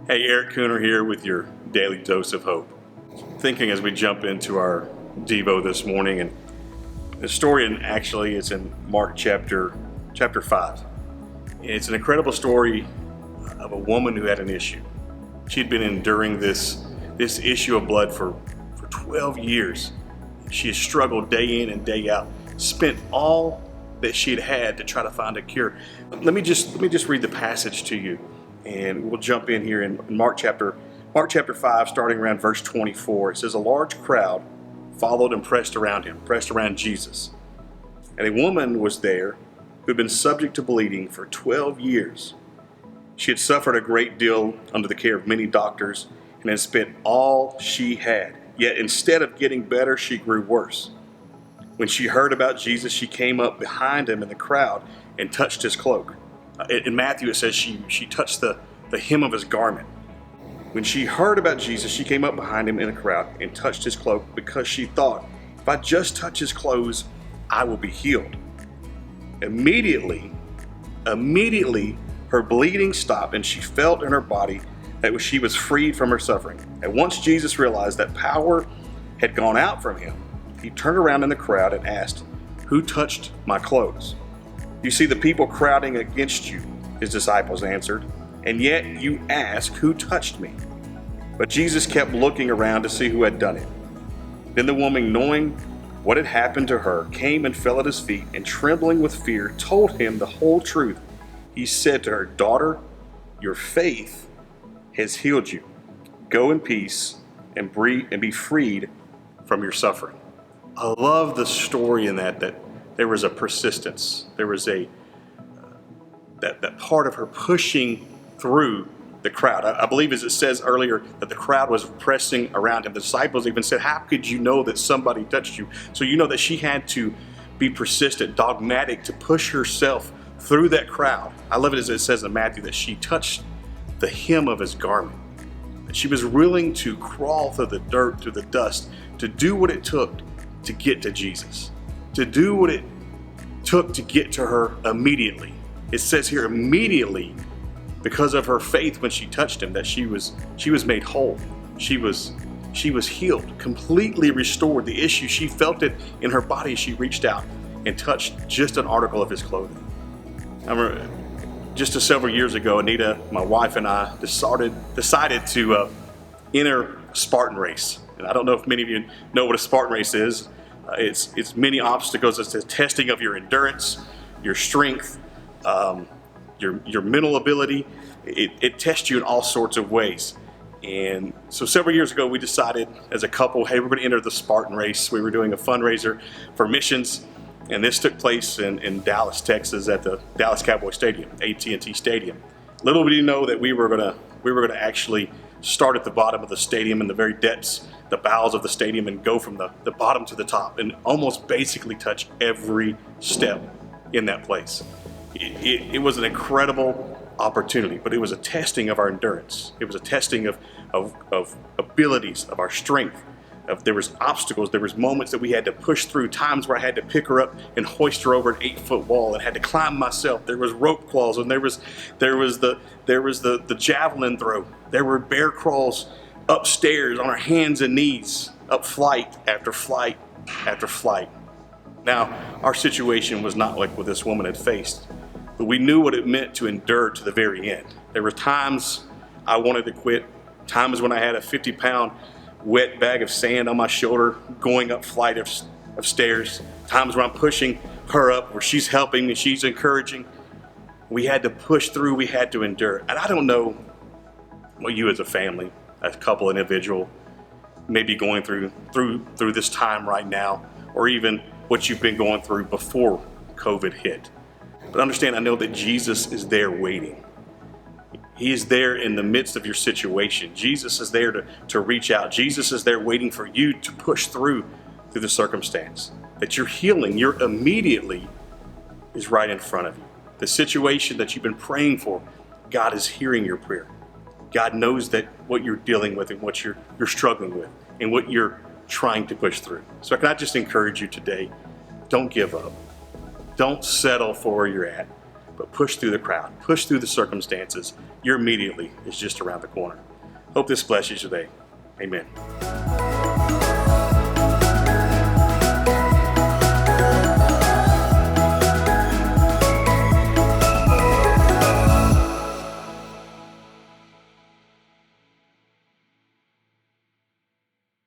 Hey, Eric Cooner here with your daily dose of hope. Thinking as we jump into our Devo this morning, and the story, and actually it's in Mark chapter 5. It's an incredible story of a woman who had an issue. She'd been enduring this issue of blood for 12 years. She has struggled day in and day out, spent all that she'd had to try to find a cure. Let me just read the passage to you, and we'll jump in here in Mark chapter 5, starting around verse 24. It says, a large crowd followed and pressed around Jesus. And a woman was there who had been subject to bleeding for 12 years. She had suffered a great deal under the care of many doctors and had spent all she had. Yet instead of getting better, she grew worse. When she heard about Jesus, she came up behind him in the crowd and touched his cloak. In Matthew, it says she touched the hem of his garment. When she heard about Jesus, she came up behind him in the crowd and touched his cloak because she thought, if I just touch his clothes, I will be healed. Immediately, her bleeding stopped and she felt in her body that she was freed from her suffering. And once Jesus realized that power had gone out from him, he turned around in the crowd and asked, who touched my clothes? You see the people crowding against you, his disciples answered, and yet you ask, who touched me? But Jesus kept looking around to see who had done it. Then the woman, knowing what had happened to her, came and fell at his feet, and trembling with fear, told him the whole truth. He said to her, daughter, your faith has healed you. Go in peace and be freed from your suffering. I love the story in that there was a persistence. There was that part of her pushing through the crowd. I believe, as it says earlier, that the crowd was pressing around him. The disciples even said, how could you know that somebody touched you? So you know that she had to be persistent, dogmatic, to push herself through that crowd. I love it as it says in Matthew that she touched the hem of his garment. That she was willing to crawl through the dirt, through the dust, to do what it took to get to Jesus, to do what it took to get to her immediately. It says here immediately, because of her faith when she touched him, that she was made whole. She was healed, completely restored. The issue, she felt it in her body. She reached out and touched just an article of his clothing. I remember just several years ago, Anita, my wife, and I decided to enter a Spartan race. And I don't know if many of you know what a Spartan race is. It's many obstacles. It's a testing of your endurance, your strength, your mental ability. It tests you in all sorts of ways. And so several years ago, we decided as a couple, hey, we're going to enter the Spartan race. We were doing a fundraiser for missions, and this took place in Dallas, Texas, at the Dallas Cowboy Stadium, AT&T Stadium. Little did you know that we were going to actually start at the bottom of the stadium, in the very depths, the bowels of the stadium, and go from the bottom to the top and almost basically touch every step in that place. It was an incredible opportunity, but it was a testing of our endurance. It was a testing of abilities, of our strength. There was obstacles, there was moments that we had to push through, times where I had to pick her up and hoist her over an 8-foot wall and had to climb myself. There was rope crawls, and there was the javelin throw. There were bear crawls upstairs on our hands and knees, up flight after flight after flight. Now, our situation was not like what this woman had faced, but we knew what it meant to endure to the very end. There were times I wanted to quit, times when I had a 50-pound wet bag of sand on my shoulder going up flight of stairs, times when I'm pushing her up, where she's helping me, she's encouraging. We had to push through, we had to endure. And I don't know what you as a family, as a couple, individual, may be going through this time right now, or even what you've been going through before COVID hit. But understand, I know that Jesus is there waiting. He is there in the midst of your situation. Jesus is there to reach out. Jesus is there waiting for you to push through the circumstance. That your healing, your immediately, is right in front of you. The situation that you've been praying for, God is hearing your prayer. God knows that what you're dealing with and what you're struggling with and what you're trying to push through. So can I just encourage you today, don't give up. Don't settle for where you're at. but push through the crowd, push through the circumstances. Your immediately is just around the corner. Hope this blesses you today. Amen.